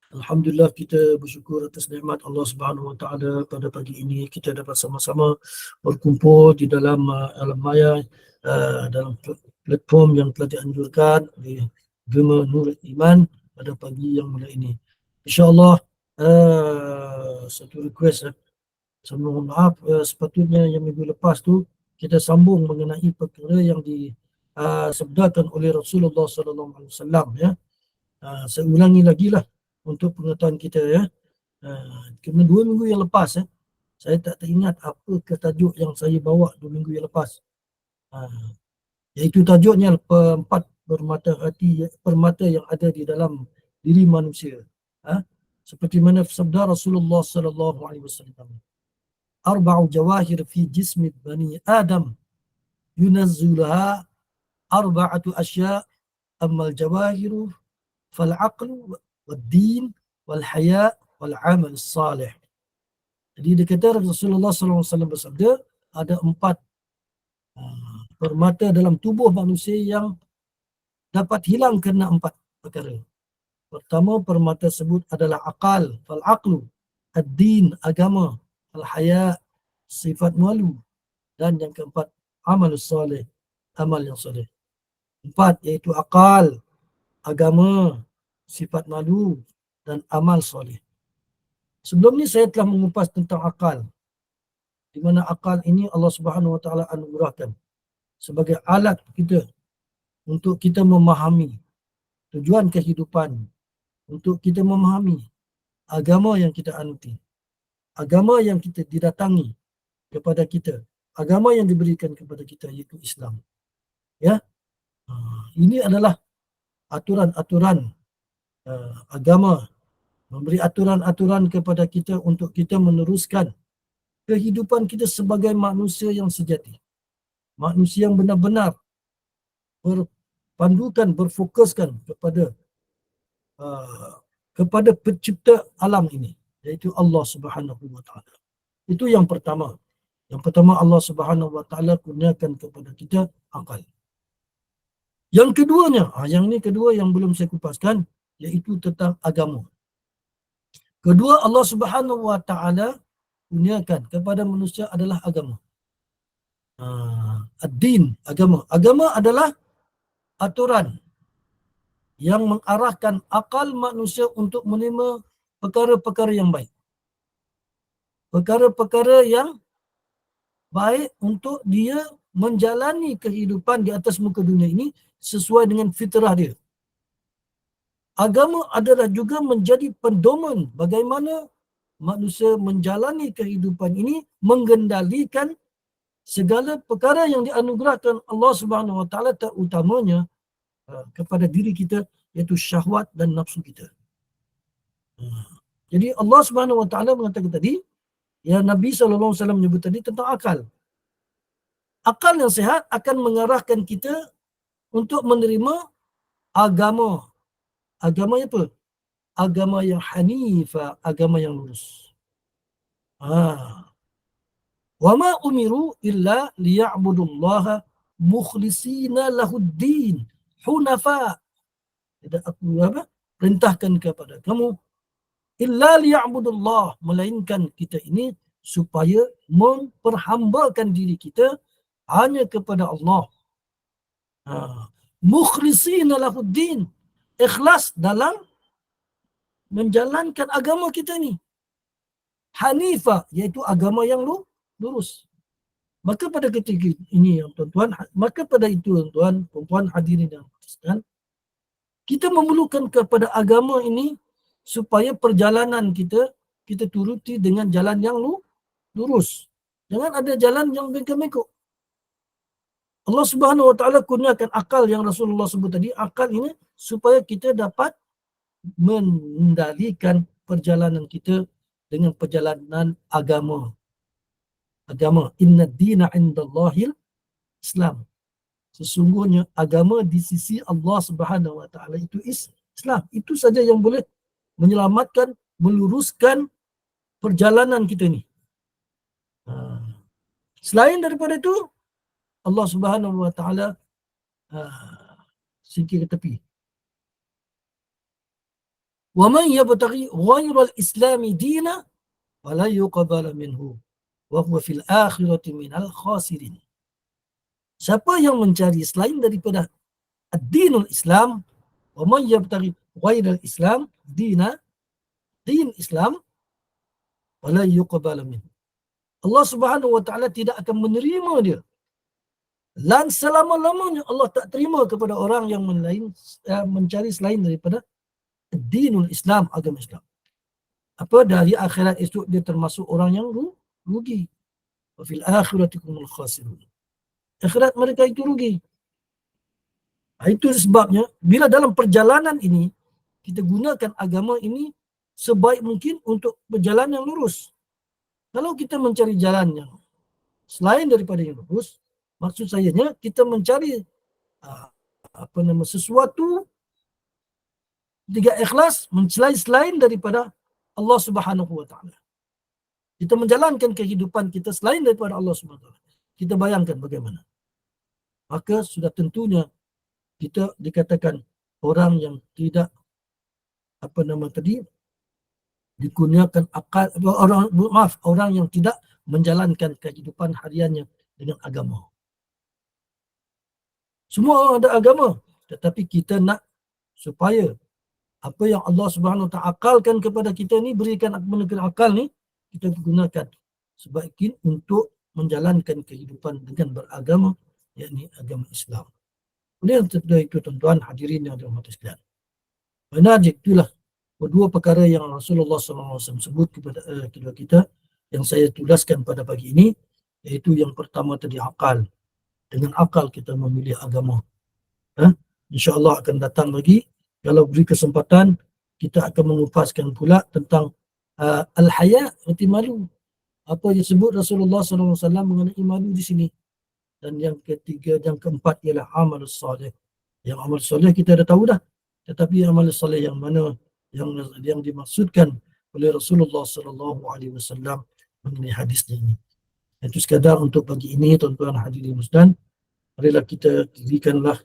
Alhamdulillah, kita bersyukur atas nikmat Allah Subhanahu Wa Taala. Pada pagi ini kita dapat sama-sama berkumpul di dalam alam maya, dalam platform yang telah dianjurkan di Gema Nur Iman pada pagi yang mulia ini. InsyaAllah, satu request, saya mohon maaf, sepatutnya yang minggu lepas tu kita sambung mengenai perkara yang disabdakan oleh Rasulullah Sallallahu Alaihi Wasallam, ya. Saya ulangi lagi lah untuk pengetahuan kita, ya. Kerana 2 minggu yang lepas, saya tak teringat apa ke tajuk yang saya bawa 2 minggu yang lepas. Iaitu tajuknya empat permata hati, permata yang ada di dalam diri manusia. Seperti mana sabda Rasulullah Sallallahu Alaihi Wasallam, arba'u jawahir fi jismi bani Adam yunazzulaha arba'atu asya' ammal jawahiru fal aqlu wad din wal haya wal amal salih. Jadi dia kata Rasulullah SAW bersabda, ada 4 permata dalam tubuh manusia yang dapat hilang kerana 4 perkara. Pertama, permata tersebut adalah akal, fal aqlu, ad-din, agama, al haya, sifat malu, dan yang keempat, amal salih, amal yang soleh. 4 iaitu akal, agama, sifat malu, dan amal soleh. Sebelum ni saya telah mengupas tentang akal, di mana akal ini Allah Subhanahu Wa Taala anugerahkan sebagai alat kita untuk kita memahami tujuan kehidupan, untuk kita memahami agama yang kita anuti, agama yang kita didatangi kepada kita, agama yang diberikan kepada kita, iaitu Islam. Ya, ini adalah aturan-aturan agama, memberi aturan-aturan kepada kita untuk kita meneruskan kehidupan kita sebagai manusia yang sejati, manusia yang benar-benar berpandukan, berfokuskan kepada pencipta alam ini, iaitu Allah Subhanahu Wa Taala. Itu yang pertama. Yang pertama, Allah Subhanahu Wa Taala kurniakan kepada kita akal. Yang keduanya, yang ini kedua yang belum saya kupaskan, iaitu tentang agama. Kedua, Allah Subhanahu Wa Taala kurniakan kepada manusia adalah agama. Ad-din, agama. Agama adalah aturan yang mengarahkan akal manusia untuk menerima perkara-perkara yang baik. Perkara-perkara yang baik untuk dia menjalani kehidupan di atas muka dunia ini sesuai dengan fitrah dia. Agama adalah juga menjadi pedoman bagaimana manusia menjalani kehidupan ini, mengendalikan segala perkara yang dianugerahkan Allah Subhanahu Wa Taala, terutamanya kepada diri kita, iaitu syahwat dan nafsu kita. Jadi Allah Subhanahu Wa Taala mengatakan tadi, ya, Nabi SAW menyebut tadi tentang akal. Akal yang sihat akan mengarahkan kita untuk menerima agama. Agama apa? Agama yang hanifah, agama yang lurus. Wa ma umiru illa liya'budullaha mukhlisina lahuddin hunafa. Tidak aku perintahkan kepada kamu illa liya'budullah, melainkan kita ini supaya memperhambakan diri kita hanya kepada Allah. Mukhlisina lahuddin, ikhlas dalam menjalankan agama kita ni. Hanifah, iaitu agama yang lurus. Maka pada ketika ini, tuan-tuan, maka pada itu, tuan-tuan, perempuan hadirin yang berkasihan, kita memerlukan kepada agama ini supaya perjalanan kita turuti dengan jalan yang lurus. Jangan ada jalan yang bengkok-bengkok. Allah Subhanahu Wa Taala kurniakan akal yang Rasulullah sebut tadi, akal ini supaya kita dapat mengendalikan perjalanan kita dengan perjalanan agama. Agama, inna dina indallahil Islam. Sesungguhnya agama di sisi Allah Subhanahu Wa Taala itu Islam. Itu saja yang boleh menyelamatkan, meluruskan perjalanan kita ni. Selain daripada itu, Allah Subhanahu Wa Taala singkir ke tepi. وَمَنْ يَبْتَغِي غَيْرَ الْإِسْلَامِ دِينًا فَلَا يُقْبَلَ مِنْهُ وَهُوَ فِي الْآخِرَةِ مِنَ الْخَاسِرِينَ. Siapa yang mencari selain daripada ad-dinul Islam, وَمَنْ يَبْتَغِي غَيْرَ الْإِسْلَامِ دِينًا, din Islam, فَلَا يُقْبَلَ مِنْهُ, Allah Subhanahu wa taala tidak akan menerima dia. Dan selama-lamanya Allah tak terima kepada orang yang mencari selain daripada dinul Islam, agama Islam. Apa dari akhirat esok dia termasuk orang yang rugi. Wa fil akhirati humul khasirun. Akhirat mereka itu rugi. Itu sebabnya bila dalam perjalanan ini kita gunakan agama ini sebaik mungkin untuk berjalan yang lurus. Kalau kita mencari jalan yang selain daripada yang lurus, maksud sayanya kita mencari sesuatu tidak ikhlas, selain daripada Allah Subhanahu wa taala. Kita menjalankan kehidupan kita selain daripada Allah Subhanahu wa taala. Kita bayangkan bagaimana. Maka sudah tentunya kita dikatakan orang yang tidak dikurniakan akal, orang yang tidak menjalankan kehidupan hariannya dengan agama. Semua orang ada agama, tetapi kita nak supaya apa yang Allah Subhanahu wa taala akalkan kepada kita ni, berikan akal ni, kita gunakan sebaik untuk menjalankan kehidupan dengan beragama, yakni agama Islam. Oleh itu tuan-tuan hadirin yang dirahmati sekalian, benar itulah kedua perkara yang Rasulullah SAW sebut kepada kita, yang saya tuliskan pada pagi ini, iaitu yang pertama tadi akal. Dengan akal kita memilih agama. InsyaAllah akan datang lagi, kalau beri kesempatan, kita akan mengupaskan pula tentang al-haya, erti malu. Apa yang disebut Rasulullah SAW mengenai malu di sini. Dan yang ketiga, yang keempat ialah amal salih. Yang amal salih kita dah tahu dah. Tetapi amal salih yang mana yang dimaksudkan oleh Rasulullah SAW mengenai hadisnya ini. Itu sekadar untuk pagi ini, tuan-tuan hadirin muslimin. Marilah kita jadikanlah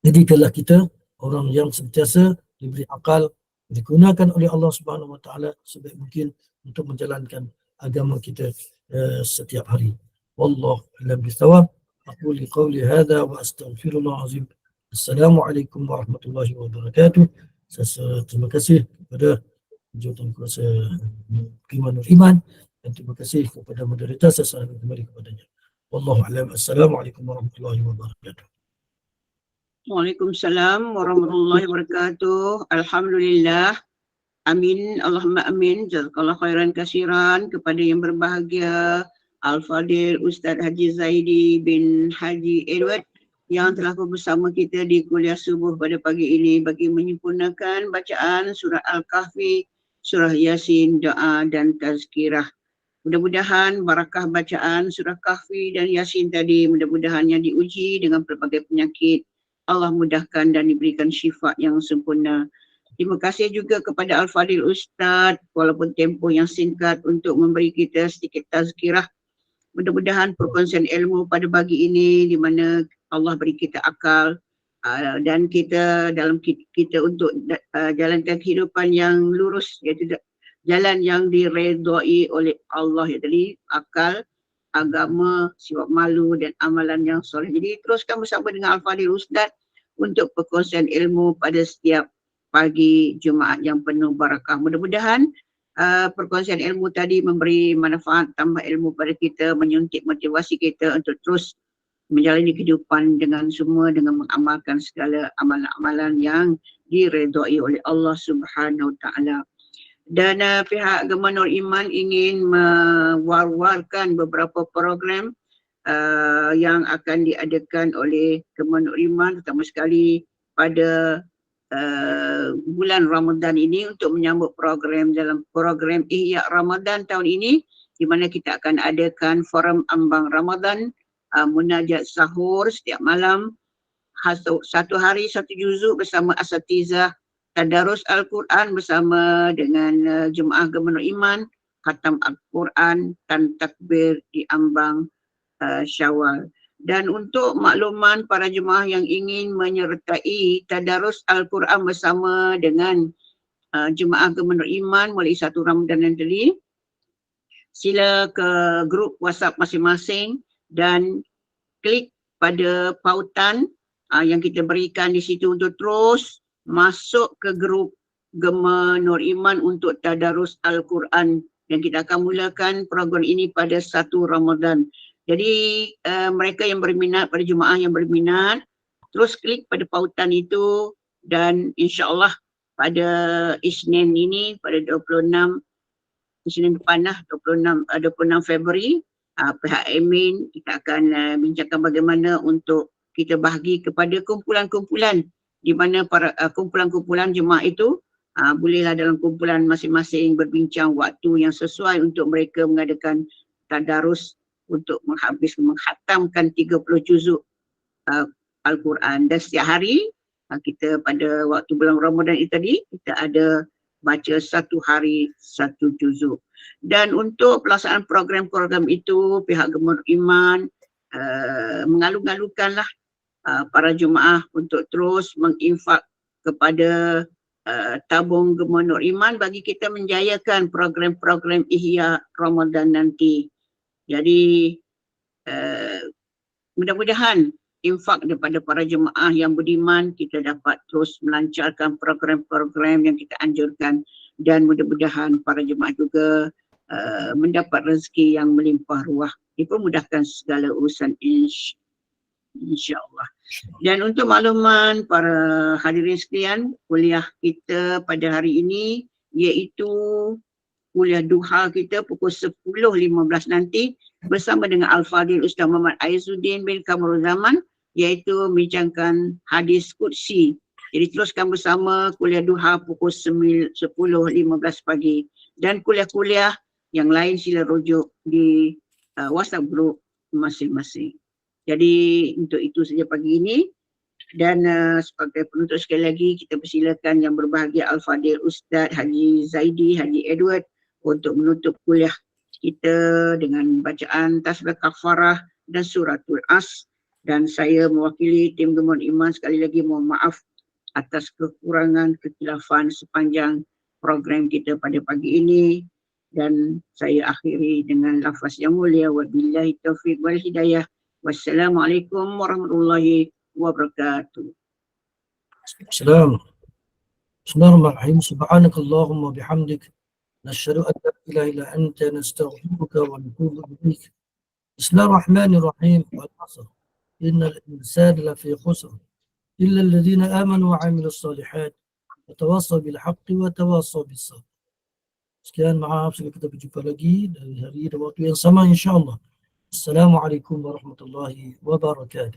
jadikanlah kita orang yang sentiasa diberi akal, digunakan oleh Allah Subhanahu wa taala sebaik mungkin untuk menjalankan agama kita setiap hari. Wallahu a'lam bishawab. Aqulu qawli hadha wa astaghfirullah azim. Assalamualaikum warahmatullahi wabarakatuh. Terima kasih kepada Jawatan Kuasa Imanul Iman, dan terima kasih kepada moderator. Saya salam kembali kepadanya. Wallahu a'lam. Assalamualaikum warahmatullahi wabarakatuh. Waalaikumsalam warahmatullahi wabarakatuh. Alhamdulillah. Amin. Allahumma amin. Jazakallah khairan kasiran kepada yang berbahagia Al-Fadil Ustaz Haji Zaidi bin Haji Edward yang telah bersama kita di kuliah subuh pada pagi ini bagi menyempurnakan bacaan surah Al-Kahfi, surah Yasin, doa dan tazkirah. Mudah-mudahan barakah bacaan surah Kahfi dan Yasin tadi, mudah-mudahan yang diuji dengan pelbagai penyakit, Allah mudahkan dan diberikan syifa yang sempurna. Terima kasih juga kepada Al-Fadil Ustaz, walaupun tempoh yang singkat, untuk memberi kita sedikit tazkirah. Mudah-mudahan perkongsian ilmu pada pagi ini di mana Allah beri kita akal dan kita dalam kita untuk jalankan kehidupan yang lurus, iaitu jalan yang diredai oleh Allah, iaitu akal, agama, sifat malu dan amalan yang soleh. Jadi teruskan bersama dengan Al-Fadil Ustaz untuk perkongsian ilmu pada setiap pagi Jumaat yang penuh barakah. Mudah-mudahan perkongsian ilmu tadi memberi manfaat, tambah ilmu pada kita, menyuntik motivasi kita untuk terus menjalani kehidupan dengan mengamalkan segala amalan-amalan yang diredai oleh Allah Subhanahu Wa Taala. Dan pihak Agama Nur Iman ingin mewar-warkan beberapa program yang akan diadakan oleh Agama Nur Iman, terutama sekali pada bulan Ramadan ini, untuk menyambut program Ihya Ramadan tahun ini, di mana kita akan adakan forum ambang Ramadan, munajat sahur setiap malam, satu hari satu juzuk bersama asatizah, tadarus Al-Quran bersama dengan jemaah Agama Nur Iman, khatam Al-Quran dan takbir di ambang Syawal. Dan untuk makluman para jemaah yang ingin menyertai tadarus Al-Quran bersama dengan jemaah Gemenur Iman mulai 1 Ramadan nanti, sila ke grup WhatsApp masing-masing dan klik pada pautan yang kita berikan di situ untuk terus masuk ke grup Gemenur Iman untuk tadarus Al-Quran, dan kita akan mulakan program ini pada 1 Ramadan. Jadi mereka yang berminat, pada jemaah yang berminat, terus klik pada pautan itu, dan insya-Allah pada Isnin ini, pada 26 Isnin depan lah, 26 Februari, pihak admin kita akan bincangkan bagaimana untuk kita bahagi kepada kumpulan-kumpulan, di mana para kumpulan-kumpulan jemaah itu bolehlah dalam kumpulan masing-masing berbincang waktu yang sesuai untuk mereka mengadakan tadarus untuk menghatamkan 30 juzuk Al-Quran. Dan setiap hari kita pada waktu bulan Ramadan itu tadi, kita ada baca 1 hari 1 juzuk. Dan untuk pelaksanaan program-program itu, pihak Gemenur Iman mengalu-alukanlah para jemaah untuk terus menginfak kepada tabung Gemenur Iman bagi kita menjayakan program-program Ihya Ramadan nanti. Jadi mudah-mudahan infak daripada para jemaah yang beriman, kita dapat terus melancarkan program-program yang kita anjurkan, dan mudah-mudahan para jemaah juga mendapat rezeki yang melimpah ruah, dipermudahkan segala urusan insya-Allah. Dan untuk makluman para hadirin sekalian, kuliah kita pada hari ini iaitu kuliah duha kita pukul 10.15 nanti bersama dengan Al-Fadhil Ustaz Muhammad Aizuddin bin Kamarul Zaman, iaitu membincangkan hadis Qudsi. Jadi teruskan bersama kuliah duha pukul 10.15 pagi, dan kuliah-kuliah yang lain sila rujuk di WhatsApp group masing-masing. Jadi untuk itu saja pagi ini, dan sebagai penutup sekali lagi kita persilakan yang berbahagia Al-Fadhil Ustaz Haji Zaidi, Haji Edward untuk menutup kuliah kita dengan bacaan tasbih kafarah dan suratul As. Dan saya mewakili tim Gemenur Iman sekali lagi mohon maaf atas kekurangan kekhilafan sepanjang program kita pada pagi ini, dan saya akhiri dengan lafaz yang mulia, wabillahi taufiq wal hidayah. Wassalamualaikum warahmatullahi wabarakatuh. Assalamualaikum. Bismillahirrahmanirrahim. Subhanakallahumma bihamdik, nashhadu an la ilaha illa anta, nastaghfiruka wa natubu ilaik. Bismillahirrahmanirrahim. Wal 'ashr. Innal insana lafi khusr illa alladhina amanu wa 'amilus shalihat wa tawassaw bil haqqi wa tawassaw bis sabr. Sekian, maaf, sampai kita berjumpa lagi dari hari dan waktu yang sama insya-Allah. Assalamualaikum warahmatullahi wabarakatuh.